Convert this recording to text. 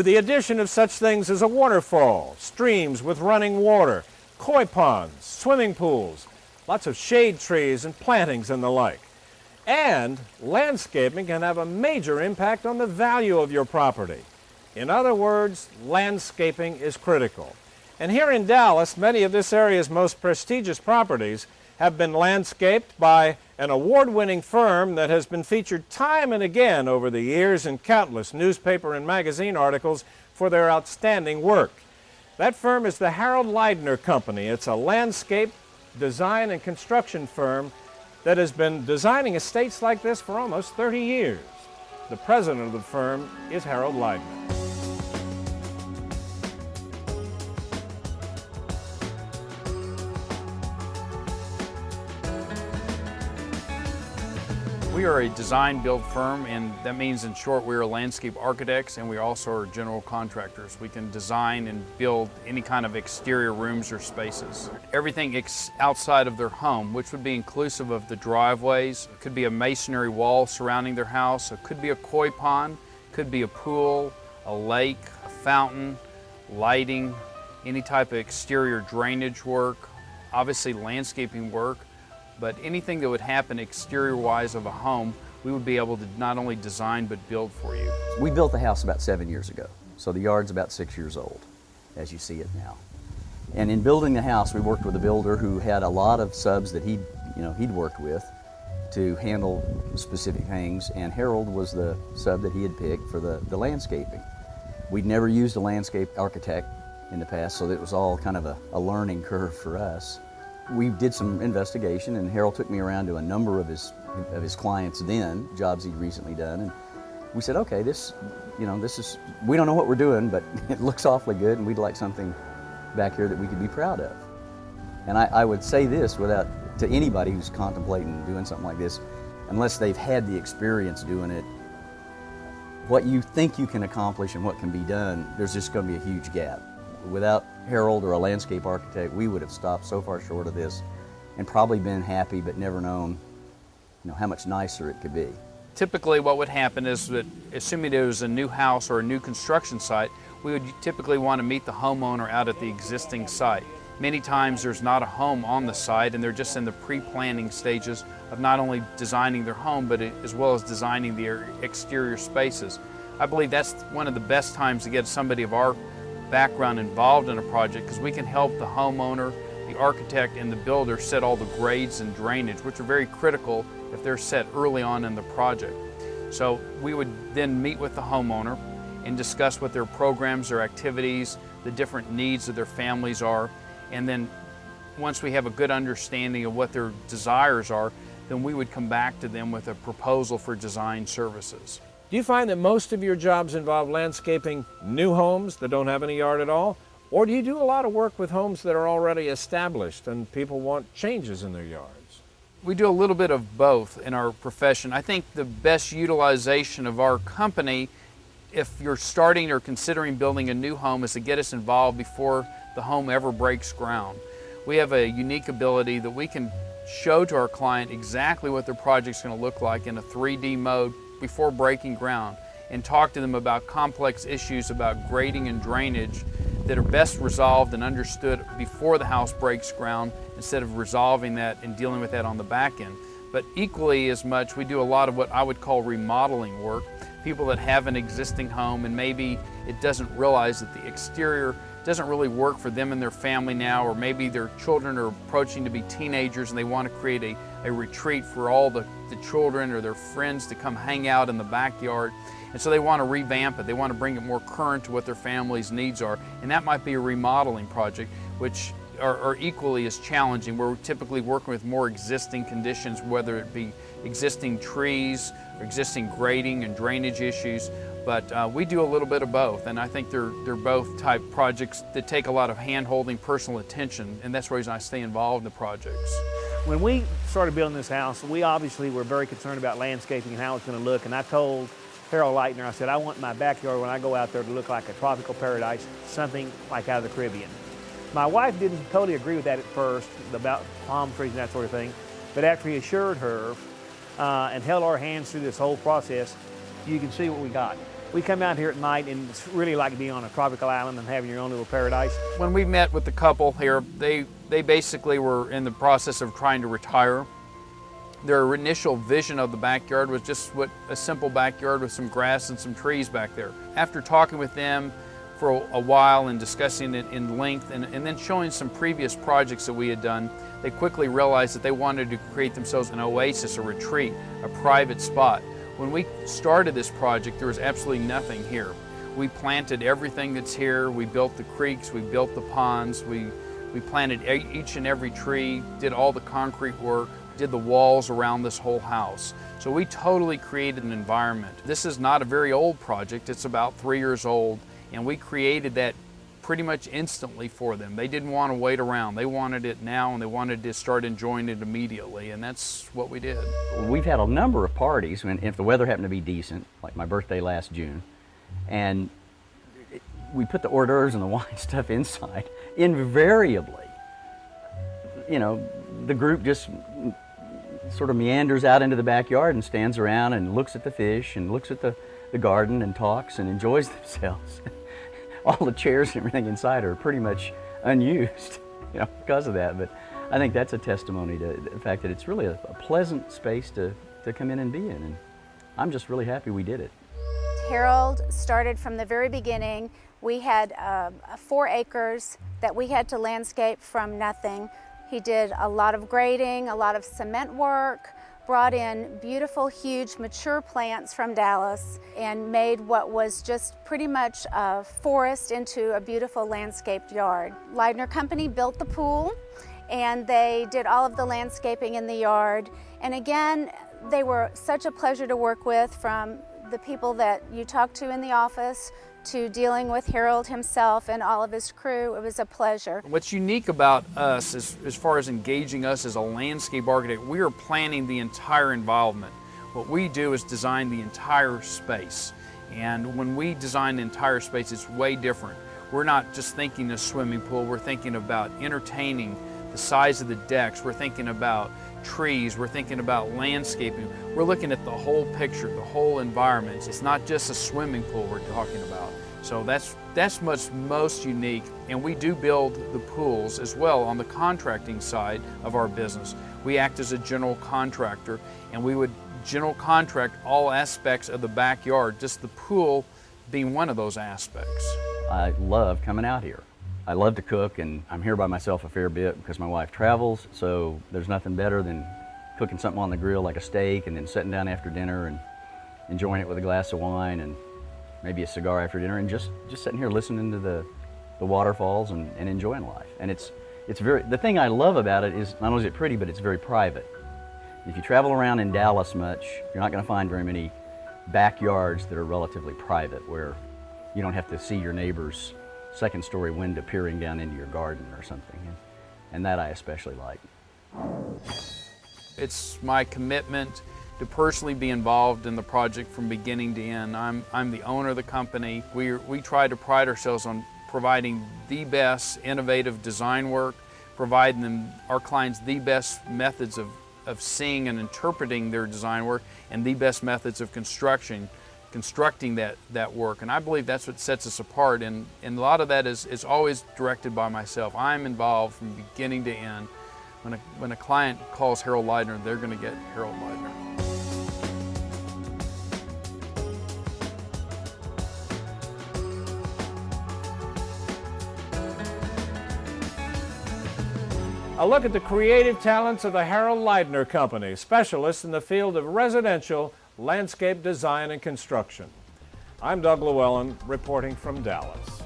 with the addition of such things as a waterfall, streams with running water, koi ponds, swimming pools, lots of shade trees and plantings and the like. And landscaping can have a major impact on the value of your property. In other words, landscaping is critical. And here in Dallas, many of this area's most prestigious properties have been landscaped by an award-winning firm that has been featured time and again over the years in countless newspaper and magazine articles for their outstanding work. That firm is the Harold Leidner Company. It's a landscape design and construction firm that has been designing estates like this for almost 30 years. The president of the firm is Harold Leidner. We are a design-build firm, and that means, in short, we are landscape architects, and we also are general contractors. We can design and build any kind of exterior rooms or spaces. Everything outside of their home, which would be inclusive of the driveways. It could be a masonry wall surrounding their house. It could be a koi pond, could be a pool, a lake, a fountain, lighting, any type of exterior drainage work, obviously landscaping work. But anything that would happen exterior-wise of a home, we would be able to not only design but build for you. We built the house about 7 years ago, so the yard's about 6 years old, as you see it now. And in building the house, we worked with a builder who had a lot of subs that he'd worked with to handle specific things, and Harold was the sub that he had picked for the landscaping. We'd never used a landscape architect in the past, so it was all kind of a learning curve for us. We did some investigation, and Harold took me around to a number of his clients then, jobs he'd recently done, and we said, okay, this is, we don't know what we're doing, but it looks awfully good, and we'd like something back here that we could be proud of. And I would say this to anybody who's contemplating doing something like this, unless they've had the experience doing it, what you think you can accomplish and what can be done, there's just going to be a huge gap. Without Harold or a landscape architect, we would have stopped so far short of this and probably been happy but never known how much nicer it could be. Typically what would happen is that, assuming it was a new house or a new construction site, we would typically want to meet the homeowner out at the existing site. Many times there's not a home on the site, and they're just in the pre-planning stages of not only designing their home, but as well as designing the exterior spaces. I believe that's one of the best times to get somebody of our background involved in a project, because we can help the homeowner, the architect, and the builder set all the grades and drainage, which are very critical if they're set early on in the project. So we would then meet with the homeowner and discuss what their programs, their activities, the different needs of their families are, and then once we have a good understanding of what their desires are, then we would come back to them with a proposal for design services. Do you find that most of your jobs involve landscaping new homes that don't have any yard at all? Or do you do a lot of work with homes that are already established and people want changes in their yards? We do a little bit of both in our profession. I think the best utilization of our company, if you're starting or considering building a new home, is to get us involved before the home ever breaks ground. We have a unique ability that we can show to our client exactly what their project's going to look like in a 3D mode before breaking ground, and talk to them about complex issues about grading and drainage that are best resolved and understood before the house breaks ground, instead of resolving that and dealing with that on the back end. But equally as much, we do a lot of what I would call remodeling work. People that have an existing home and maybe it doesn't realize that the exterior doesn't really work for them and their family now, or maybe their children are approaching to be teenagers and they want to create a retreat for all the children or their friends to come hang out in the backyard. And so they want to revamp it. They want to bring it more current to what their family's needs are. And that might be a remodeling project, which are equally as challenging. We're typically working with more existing conditions, whether it be existing trees or existing grading and drainage issues. But we do a little bit of both, and I think they're both type projects that take a lot of hand-holding, personal attention, and that's the reason I stay involved in the projects. When we started building this house, we obviously were very concerned about landscaping and how it's going to look, and I told Harold Leidner, I said, I want my backyard when I go out there to look like a tropical paradise, something like out of the Caribbean. My wife didn't totally agree with that at first, about palm trees and that sort of thing, but after he assured her and held our hands through this whole process, you can see what we got. We come out here at night and it's really like being on a tropical island and having your own little paradise. When we met with the couple here, they basically were in the process of trying to retire. Their initial vision of the backyard was just a simple backyard with some grass and some trees back there. After talking with them for a while and discussing it in length and then showing some previous projects that we had done, they quickly realized that they wanted to create themselves an oasis, a retreat, a private spot. When we started this project, there was absolutely nothing here. We planted everything that's here. We built the creeks, we built the ponds, we planted each and every tree, did all the concrete work, did the walls around this whole house. So we totally created an environment. This is not a very old project. It's about 3 years old, and we created that pretty much instantly for them. They didn't want to wait around. They wanted it now, and they wanted to start enjoying it immediately, and that's what we did. We've had a number of parties, if the weather happened to be decent, like my birthday last June, and we put the hors d'oeuvres and the wine stuff inside. Invariably, the group just sort of meanders out into the backyard and stands around and looks at the fish and looks at the garden and talks and enjoys themselves. All the chairs and everything inside are pretty much unused, because of that. But I think that's a testimony to the fact that it's really a pleasant space to come in and be in. And I'm just really happy we did it. Harold started from the very beginning. We had 4 acres that we had to landscape from nothing. He did a lot of grading, a lot of cement work, brought in beautiful, huge, mature plants from Dallas, and made what was just pretty much a forest into a beautiful landscaped yard. Leidner Company built the pool, and they did all of the landscaping in the yard. And again, they were such a pleasure to work with, from the people that you talk to in the office to dealing with Harold himself and all of his crew. It was a pleasure. What's unique about us as far as engaging us as a landscape architect, we are planning the entire involvement. What we do is design the entire space. And when we design the entire space, it's way different. We're not just thinking a swimming pool, we're thinking about entertaining, the size of the decks, we're thinking about trees, we're thinking about landscaping. We're looking at the whole picture, the whole environment. It's not just a swimming pool we're talking about. So that's what's most unique. And we do build the pools as well on the contracting side of our business. We act as a general contractor, and we would general contract all aspects of the backyard, just the pool being one of those aspects. I love coming out here. I love to cook, and I'm here by myself a fair bit because my wife travels, so there's nothing better than cooking something on the grill like a steak and then sitting down after dinner and enjoying it with a glass of wine and maybe a cigar after dinner and just sitting here listening to the waterfalls and enjoying life. And it's the thing I love about it is not only is it pretty, but it's very private. If you travel around in Dallas much, you're not going to find very many backyards that are relatively private where you don't have to see your neighbor's second-story window peering down into your garden or something, and that I especially like. It's my commitment to personally be involved in the project from beginning to end. I'm the owner of the company. We try to pride ourselves on providing the best innovative design work, providing our clients the best methods of seeing and interpreting their design work, and the best methods of constructing that work. And I believe that's what sets us apart, and a lot of that is always directed by myself. I'm involved from beginning to end. When a client calls Harold Leidner, they're going to get Harold Leidner. A look at the creative talents of the Harold Leidner Company, specialists in the field of residential landscape design and construction. I'm Doug Llewelyn, reporting from Dallas.